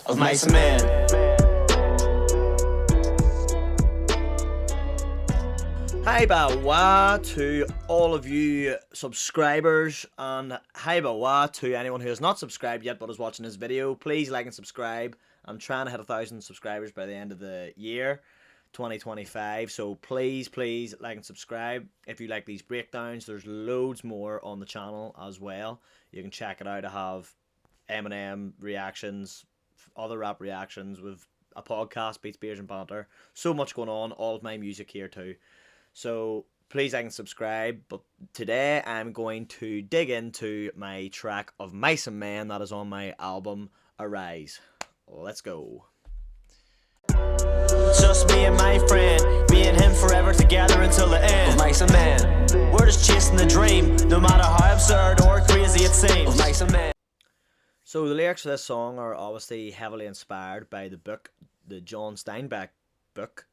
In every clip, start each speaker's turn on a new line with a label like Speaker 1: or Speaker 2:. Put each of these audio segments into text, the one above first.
Speaker 1: of mice and men.
Speaker 2: Hi bawa to all of you subscribers, and hi bawa to anyone who has not subscribed yet but is watching this video. Please like and subscribe. I'm trying to hit 1,000 subscribers by the end of the year 2025, so please like and subscribe. If you like these breakdowns, there's loads more on the channel as well. You can check it out. I have Eminem reactions, other rap reactions, with a podcast, Beats, Beers and Banter. So much going on, all of my music here too. So please like and subscribe. But today I'm going to dig into my track of Mice and Men that is on my album ARYZE. Let's go.
Speaker 1: Just me and my friend, me and him forever together until the end. Of mice and men, we're just chasing the dream, no matter how absurd or crazy it seems. Of mice and men.
Speaker 2: So the lyrics of this song are obviously heavily inspired by the book, the John Steinbeck book.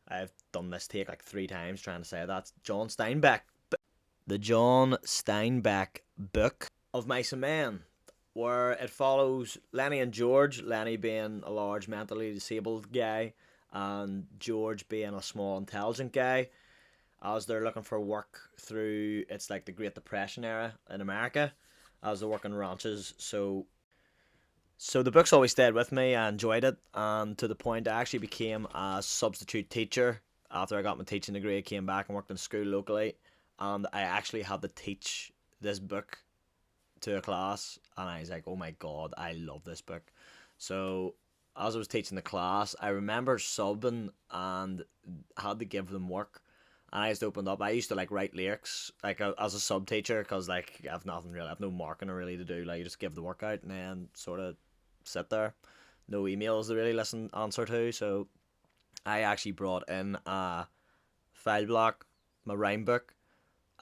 Speaker 2: I've done this take like 3 times trying to say that. John Steinbeck. The John Steinbeck book of Mice and Men, where it follows Lenny and George, Lenny being a large mentally disabled guy and George being a small intelligent guy, as they're looking for work through, it's like the Great Depression era in America, as they're working ranches. So the book's always stayed with me. I enjoyed it, and to the point I actually became a substitute teacher after I got my teaching degree. I came back and worked in school locally, and I actually had to teach this book to a class, and I was like, oh my god, I love this book. So as I was teaching the class, I remember subbing and had to give them work, and I just opened up. I used to like write lyrics like as a sub teacher, because like I've nothing really, I've no marking really to do. Like you just give the work out and then sort of sit there, no emails to really answer to. So I actually brought in a file block, my rhyme book,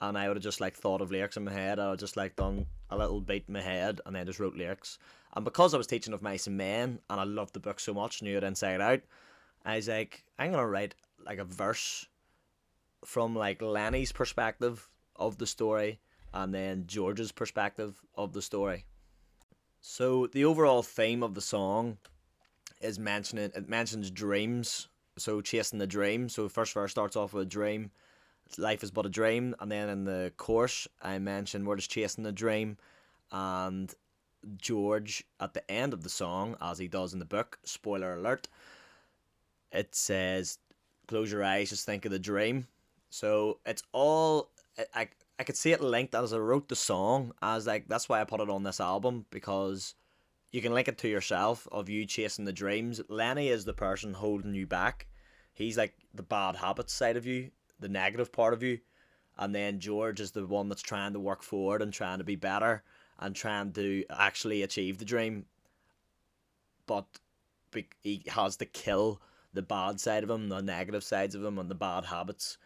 Speaker 2: and I would have just like thought of lyrics in my head. I would just like done a little beat in my head and then just wrote lyrics. And because I was teaching of Mice and Men and I loved the book so much, knew it inside out, I was like, I'm gonna write like a verse from like Lenny's perspective of the story and then George's perspective of the story. So the overall theme of the song is it mentions dreams, so chasing the dream. So the first verse starts off with a dream, life is but a dream, and then in the chorus I mentioned we're just chasing the dream, and George at the end of the song, as he does in the book, spoiler alert, it says close your eyes, just think of the dream. So it's all, I could see it linked as I wrote the song, as like, that's why I put it on this album, because you can link it to yourself of you chasing the dreams. Lenny is the person holding you back. He's like the bad habits side of you, the negative part of you, and then George is the one that's trying to work forward and trying to be better and trying to actually achieve the dream, but he has to kill the bad side of him, the negative sides of him and the bad habits,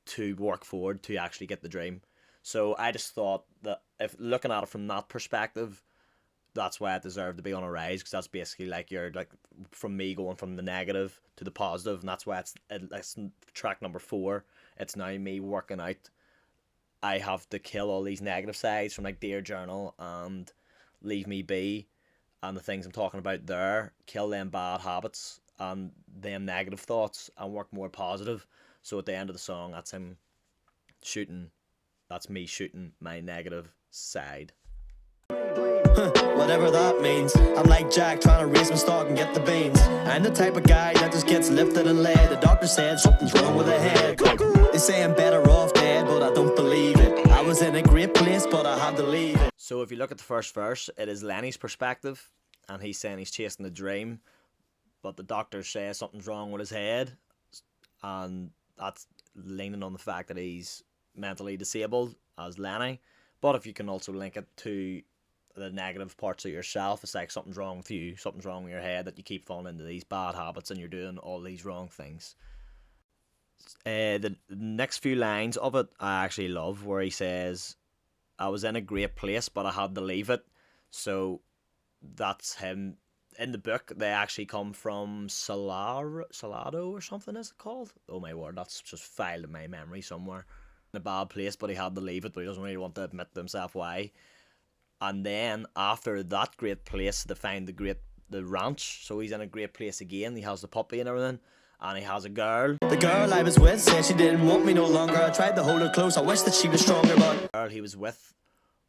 Speaker 2: to work forward to actually get the dream. So I just thought that if looking at it from that perspective, that's why it deserved to be on ARYZE, because that's basically like you're like from me going from the negative to the positive, and that's why it's track number 4. It's now me working out. I have to kill all these negative sides from like Dear Journal and Leave Me Be and the things I'm talking about there. Kill them bad habits and them negative thoughts and work more positive. So at the end of the song, that's him shooting. That's me shooting my negative side.
Speaker 1: Whatever that means, I'm like Jack trying to raise my stock and get the beans. I'm the type of guy that just gets lifted and led. The doctor said something's wrong with the head. They say I'm better off dead, but I don't believe it. I was in a great place, but I had to leave it.
Speaker 2: So if you look at the first verse, it is Lenny's perspective, and he's saying he's chasing the dream, but the doctor says something's wrong with his head, and that's leaning on the fact that he's mentally disabled as Lenny. But if you can also link it to the negative parts of yourself, it's like something's wrong with you, something's wrong with your head, that you keep falling into these bad habits and you're doing all these wrong things. The next few lines of it I actually love, where he says, I was in a great place but I had to leave it. So that's him. In the book they actually come from Salado or something, is it called? Oh my word, that's just filed in my memory somewhere. In a bad place but he had to leave it, but he doesn't really want to admit to himself why. And then after that great place, they find the great the ranch, so he's in a great place again. He has the puppy and everything, and he has a girl.
Speaker 1: The girl I was with said she didn't want me no longer. I tried to hold her close, I wish that she was stronger, but
Speaker 2: The girl he was with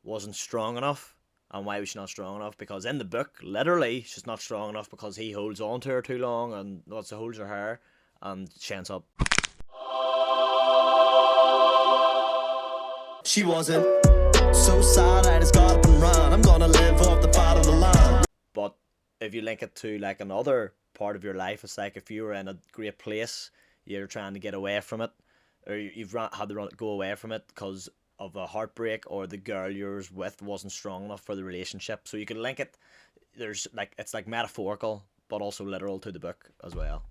Speaker 2: wasn't strong enough. And why was she not strong enough? Because in the book, literally, she's not strong enough because he holds on to her too long and wants to hold her hair, and she ends up.
Speaker 1: she wasn't. So sad I just got up and ran. I'm gonna live off the fat of the land.
Speaker 2: But if you link it to like another part of your life, it's like if you were in a great place, you're trying to get away from it, or you've had to go away from it because of a heartbreak, or the girl you're with wasn't strong enough for the relationship. So you can link it. There's like, it's like metaphorical, but also literal to the book as well.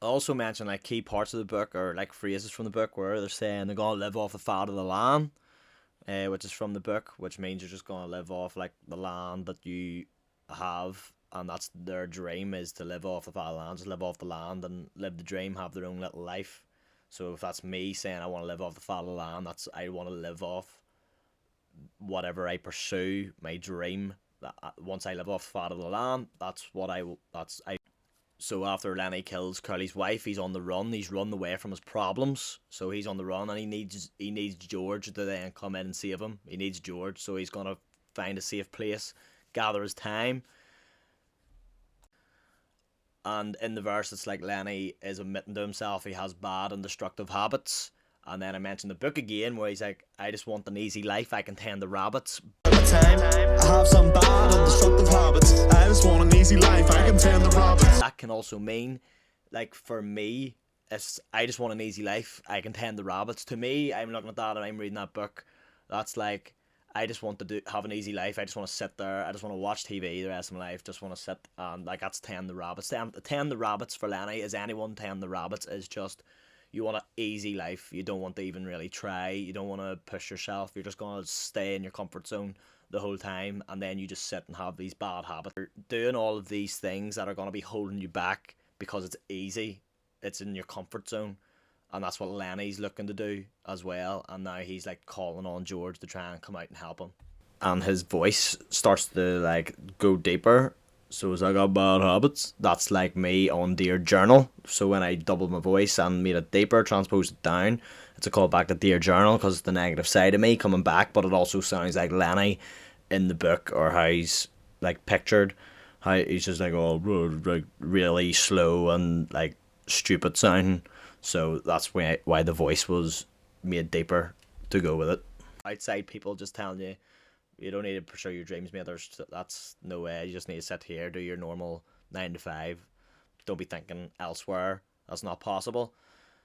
Speaker 2: I also mention like key parts of the book, or like phrases from the book, where they're saying they're gonna live off the fat of the land, which is from the book, which means you're just gonna live off like the land that you have, and that's their dream, is to live off the fat of the land, just live off the land and live the dream, have their own little life. So if that's me saying I want to live off the fat of the land, that's, I want to live off whatever I pursue, my dream. That once I live off the fat of the land, that's what I. So after Lenny kills Curly's wife, he's on the run. He's run away from his problems, so he's on the run, and he needs George to then come in and save him. He needs George, so he's gonna find a safe place, gather his time. And in the verse, it's like Lenny is admitting to himself he has bad and destructive habits. And then I mentioned the book again, where he's like, I just want an easy life, I can tend the rabbits.
Speaker 1: Time, I have some bad and destructive habits. I just want an easy life, I can tend the rabbits.
Speaker 2: That can also mean, like for me, if I just want an easy life, I can tend the rabbits. To me, I'm looking at that and I'm reading that book, that's like, I just want to have an easy life. I just want to sit there. I just want to watch TV the rest of my life. Just want to sit and like, that's tend the rabbits. Tend the rabbits for Lenny, is anyone tend the rabbits, is just, you want an easy life. You don't want to even really try. You don't want to push yourself. You're just going to stay in your comfort zone the whole time, and then you just sit and have these bad habits. You're doing all of these things that are going to be holding you back because it's easy. It's in your comfort zone. And that's what Lenny's looking to do as well. And now he's like calling on George to try and come out and help him. And his voice starts to like go deeper. So as I got bad habits, that's like me on Dear Journal. So when I doubled my voice and made it deeper, transposed it down, it's a callback to Dear Journal because it's the negative side of me coming back. But it also sounds like Lenny in the book, or how he's like pictured. How he's just like, oh, like really slow and like stupid sounding. So that's why the voice was made deeper to go with it. Outside people just telling you, you don't need to pursue your dreams, mate. That's no way. You just need to sit here, do your normal 9 to 5. Don't be thinking elsewhere. That's not possible.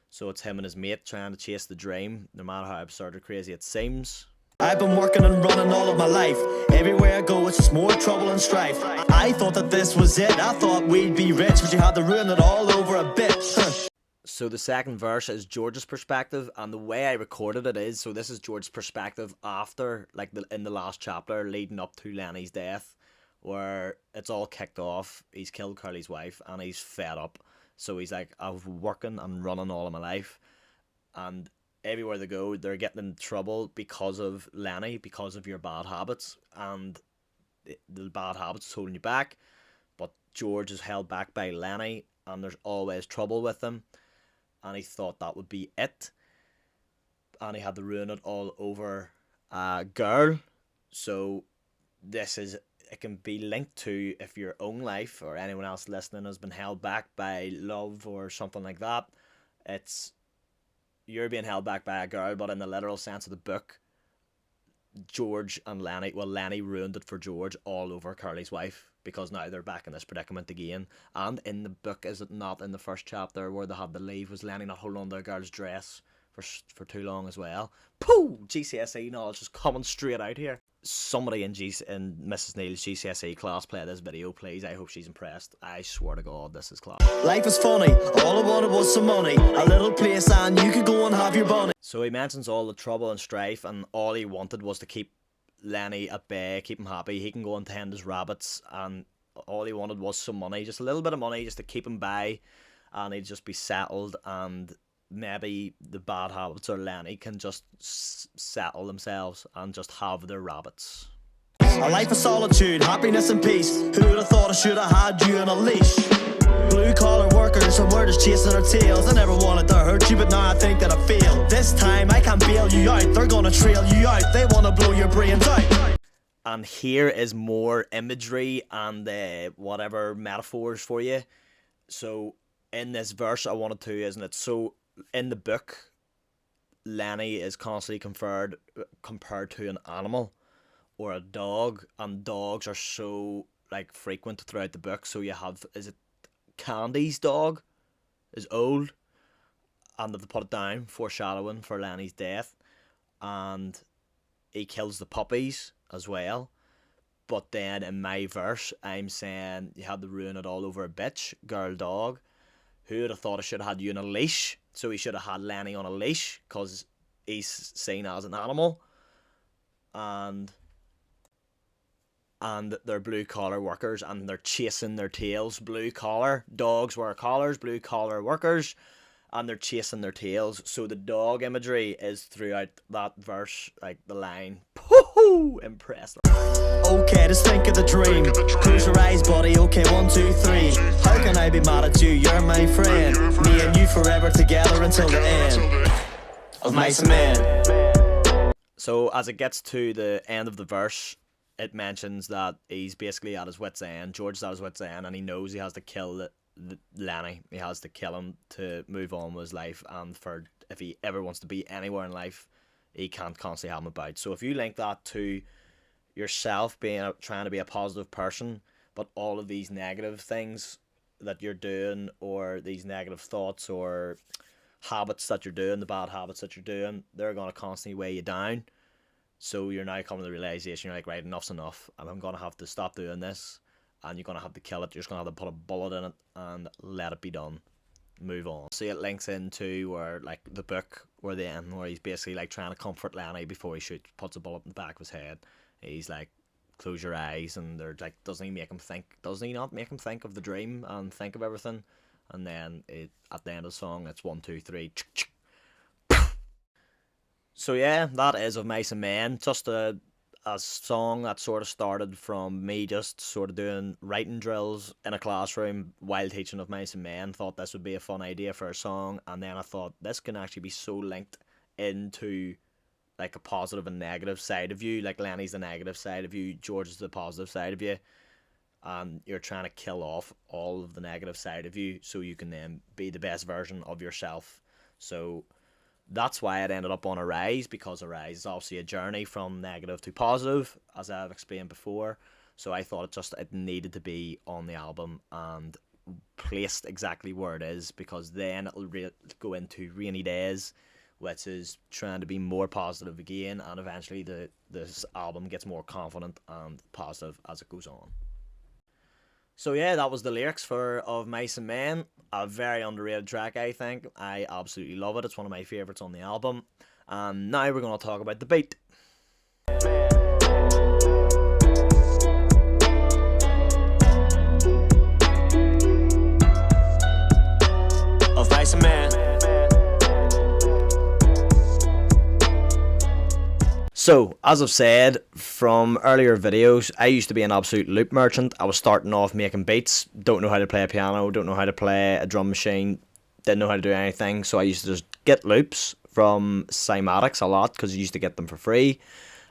Speaker 2: So it's him and his mate trying to chase the dream, no matter how absurd or crazy it seems.
Speaker 1: I've been working and running all of my life. Everywhere I go, it's just more trouble and strife. I thought that this was it. I thought we'd be rich, but you had to ruin it all over a bit.
Speaker 2: So the second verse is George's perspective, and the way I recorded it is, so this is George's perspective after, like in the last chapter leading up to Lenny's death, where it's all kicked off. He's killed Curly's wife and he's fed up. So he's like, I've working and running all of my life, and everywhere they go, they're getting in trouble because of Lenny, because of your bad habits, and the bad habits is holding you back. But George is held back by Lenny, and there's always trouble with him. And he thought that would be it, and he had to ruin it all over a girl. So this is, it can be linked to if your own life or anyone else listening has been held back by love or something like that. It's, you're being held back by a girl, but in the literal sense of the book, George and Lenny, well, Lenny ruined it for George all over Curly's wife, because now they're back in this predicament again. And in the book, is it not in the first chapter where they had to leave, was Lenny not holding on to a girl's dress for too long as well? Pooh! GCSE knowledge just coming straight out here. Somebody in Mrs. Neal's GCSE class play this video, please. I hope she's impressed. I swear to God, this is class.
Speaker 1: Life is funny. All I wanted was some money, a little place, and you could go and have your bunny.
Speaker 2: So he mentions all the trouble and strife, and all he wanted was to keep Lenny at bay, keep him happy. He can go and tend his rabbits, and all he wanted was some money, just a little bit of money, just to keep him by, and he'd just be settled. And maybe the bad habits or Lenny can just settle themselves and just have their rabbits.
Speaker 1: A life of solitude, happiness and peace. Who would have thought I should have had you on a leash? Blue collar workers and we're just chasing our tails. I never wanted to hurt you, but now I think that I feel. This time I can't bail you out. They're gonna trail you out. They wanna blow your brains out.
Speaker 2: And here is more imagery and whatever metaphors for you. So in this verse I wanted to, isn't it? So in the book, Lenny is constantly compared to an animal or a dog, and dogs are so like frequent throughout the book. So you have, is it Candy's dog is old, and they've put it down, foreshadowing for Lenny's death, and he kills the puppies as well. But then in my verse I'm saying you had to ruin it all over a bitch, girl, dog. Who would have thought I should have had you on a leash? So he should have had Lenny on a leash because he's seen as an animal. And they're blue collar workers and they're chasing their tails. Blue collar, dogs wear collars, blue collar workers, and they're chasing their tails. So the dog imagery is throughout that verse, like the line, "Pooh, impressed."
Speaker 1: Okay, just think of the dream. Close your eyes, buddy. Okay, 1, 2, 3. How can I be mad at you? You're my friend. Me and you forever together until the end of Mice and Men.
Speaker 2: So as it gets to the end of the verse, it mentions that he's basically at his wit's end. George's at his wit's end, and he knows he has to kill Lenny. He has to kill him to move on with his life, and for if he ever wants to be anywhere in life, he can't constantly have him about. So if you link that to yourself trying to be a positive person, but all of these negative things that you're doing, or these negative thoughts or habits that you're doing, the bad habits that you're doing, they're going to constantly weigh you down. So you're now coming to the realization, you're like, right, enough's enough, and I'm going to have to stop doing this, and you're going to have to kill it. You're just going to have to put a bullet in it and let it be done. Move on. See, it links into where, like, the book where the end, where he's basically like trying to comfort Lenny before he puts a bullet in the back of his head. He's like, close your eyes, and they're like, doesn't he not make him think of the dream and think of everything? And then at the end of the song, it's 1, 2, 3. So yeah, that is of Mice and Men. Just a song that sort of started from me just sort of doing writing drills in a classroom while teaching of Mice and Men. Thought this would be a fun idea for a song, and then I thought this can actually be so linked into like a positive and negative side of you. Like Lenny's the negative side of you, George is the positive side of you, and you're trying to kill off all of the negative side of you so you can then be the best version of yourself. So that's why it ended up on ARYZE, because ARYZE is obviously a journey from negative to positive, as I've explained before. So I thought it needed to be on the album and placed exactly where it is, because then it'll go into Rainy Days, which is trying to be more positive again, and eventually this album gets more confident and positive as it goes on. So yeah, that was the lyrics of Mice and Men. A very underrated track, I think. I absolutely love it. It's one of my favourites on the album. And now we're going to talk about the beat.
Speaker 1: Of Mice and Men.
Speaker 2: So, as I've said from earlier videos, I used to be an absolute loop merchant. I was starting off making beats, don't know how to play a piano, don't know how to play a drum machine, didn't know how to do anything, so I used to just get loops from Cymatics a lot, because you used to get them for free,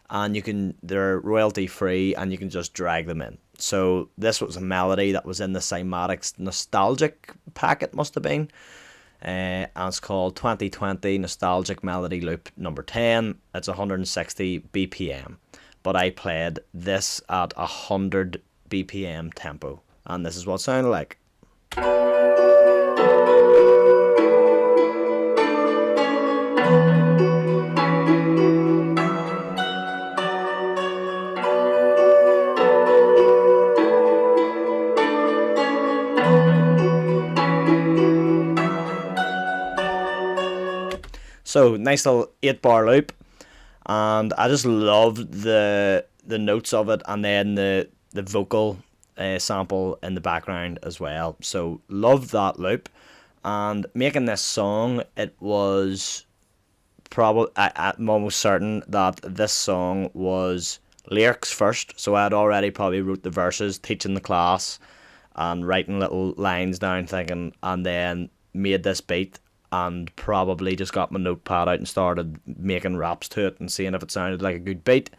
Speaker 2: and they're royalty free, and you can just drag them in. So this was a melody that was in the Cymatics Nostalgic packet, must have been. And it's called 2020 Nostalgic Melody Loop number 10. It's 160 BPM. But I played this at 100 BPM tempo. And this is what it sounded like. So nice little 8-bar loop, and I just loved the notes of it, and then the vocal sample in the background as well. So loved that loop, and making this song, it was probably, I'm almost certain that this song was lyrics first. So I had already probably wrote the verses, teaching the class, and writing little lines down, thinking, and then made this beat, and probably just got my notepad out and started making raps to it and seeing if it sounded like a good beat.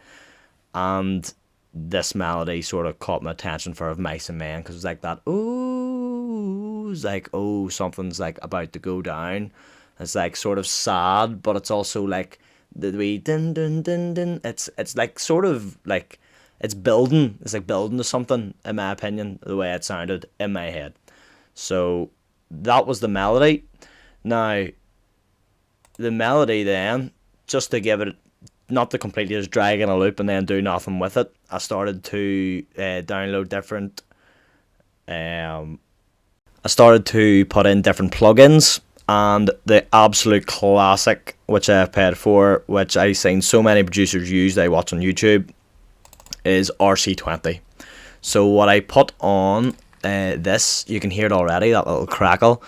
Speaker 2: And this melody sort of caught my attention for Of Mice and Men, because it's like that, ooh, it's like, oh, something's like about to go down. It's like sort of sad, but it's also like the wee din din din din. It's like sort of like it's building. It's like building to something, in my opinion, the way it sounded in my head. So that was the melody. Now, the melody then, just to give it, not to completely just drag in a loop and then do nothing with it, I started to download different. I started to put in different plugins, and the absolute classic, which I've paid for, which I've seen so many producers use, I watch on YouTube, is RC20. So what I put on this, you can hear it already, that little crackle,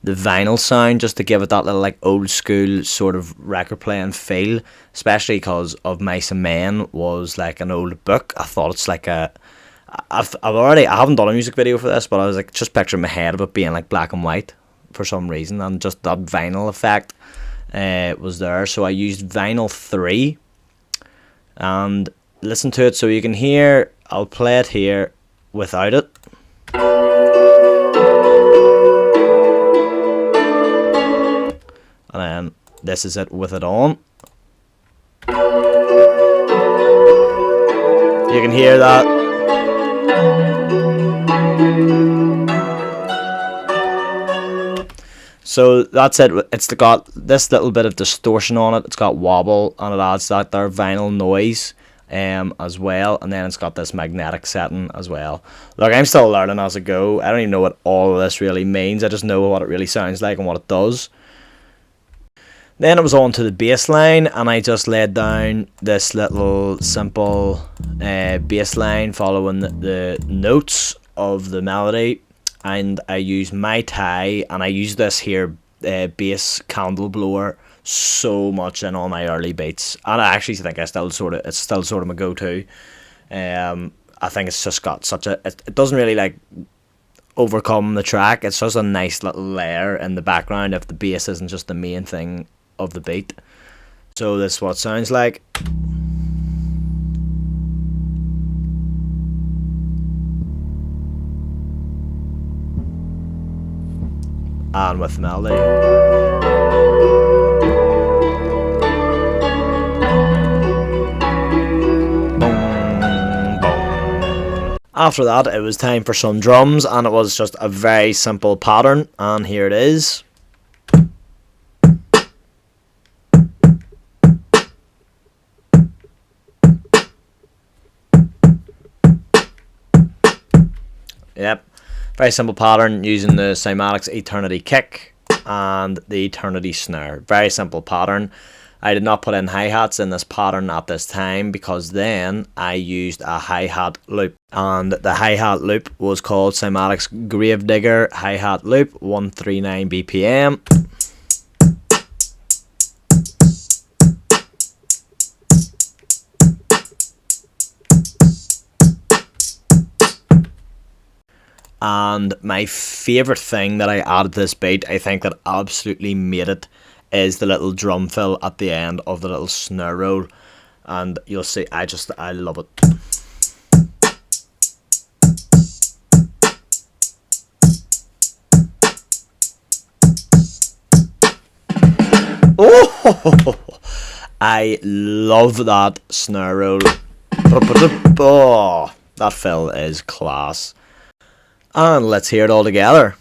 Speaker 2: the vinyl sound, just to give it that little like old school sort of record playing feel, especially because Of Mice and Men was like an old book. I thought it's like a, I haven't done a music video for this, but I was like just picturing my head of it being like black and white for some reason, and just that vinyl effect was there. So I used vinyl 3 and listen to it so you can hear. I'll play it here without it. And then this is it with it on. You can hear that. So that's it. It's got this little bit of distortion on it. It's got wobble, and it adds that there vinyl noise as well. And then it's got this magnetic setting as well. Look, I'm still learning as I go. I don't even know what all of this really means. I just know what it really sounds like and what it does. Then it was on to the bass line, and I just laid down this little simple bass line following the notes of the melody, and I used my tie, and I used this here bass candle blower so much in all my early beats, and I actually think it's still sort of my go-to. I think it's just got such a, it doesn't really like overcome the track. It's just a nice little layer in the background if the bass isn't just the main thing of the beat. So this is what it sounds like. And with the melody. Boom, boom. After that, it was time for some drums, and it was just a very simple pattern, and here it is. Yep, very simple pattern using the Cymatics Eternity kick and the Eternity snare. Very simple pattern. I did not put in hi-hats in this pattern at this time, because then I used a hi-hat loop, and the hi-hat loop was called Cymatics Gravedigger hi-hat loop 139 BPM. And my favourite thing that I added to this beat, I think that absolutely made it, is the little drum fill at the end of the little snare roll. And you'll see, I love it. Oh, I love that snare roll. Oh, that fill is class. And let's hear it all together.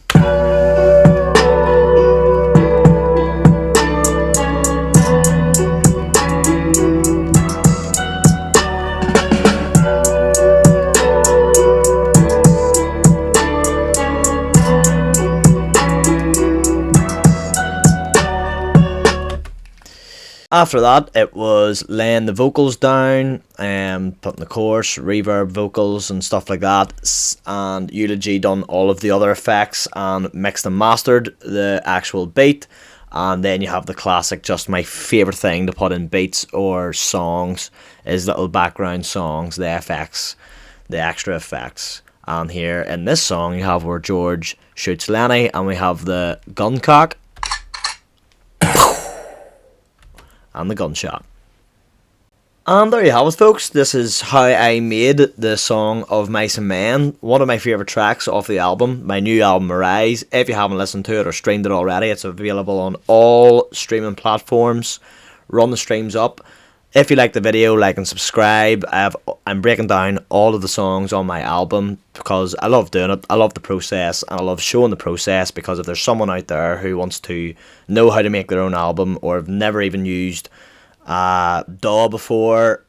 Speaker 2: After that, it was laying the vocals down, putting the chorus, reverb, vocals and stuff like that, and Eulogy done all of the other effects and mixed and mastered the actual beat, And then you have the classic, just my favourite thing to put in beats or songs is little background songs, the effects, the extra effects. And here in this song you have where George shoots Lenny, and we have the gun cock and the gunshot. And there you have it, folks. This is how I made the song of Mice and Men, one of my favourite tracks off the album, my new album ARYZE. If you haven't listened to it or streamed it already, it's available on all streaming platforms. Run the streams up. If you like the video, like and subscribe. I'm breaking down all of the songs on my album because I love doing it. I love the process, and I love showing the process, because if there's someone out there who wants to know how to make their own album, or have never even used DAW before,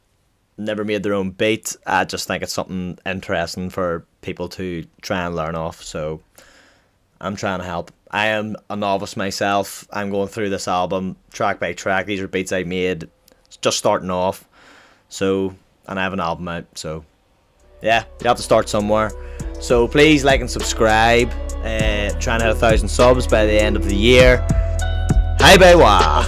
Speaker 2: never made their own beat, I just think it's something interesting for people to try and learn off. So I'm trying to help. I am a novice myself. I'm going through this album track by track. These are beats I made just starting off, so, and I have an album out, so yeah, you have to start somewhere. So please like and subscribe. Trying to hit 1,000 subs by the end of the year. Hi, bye, wah.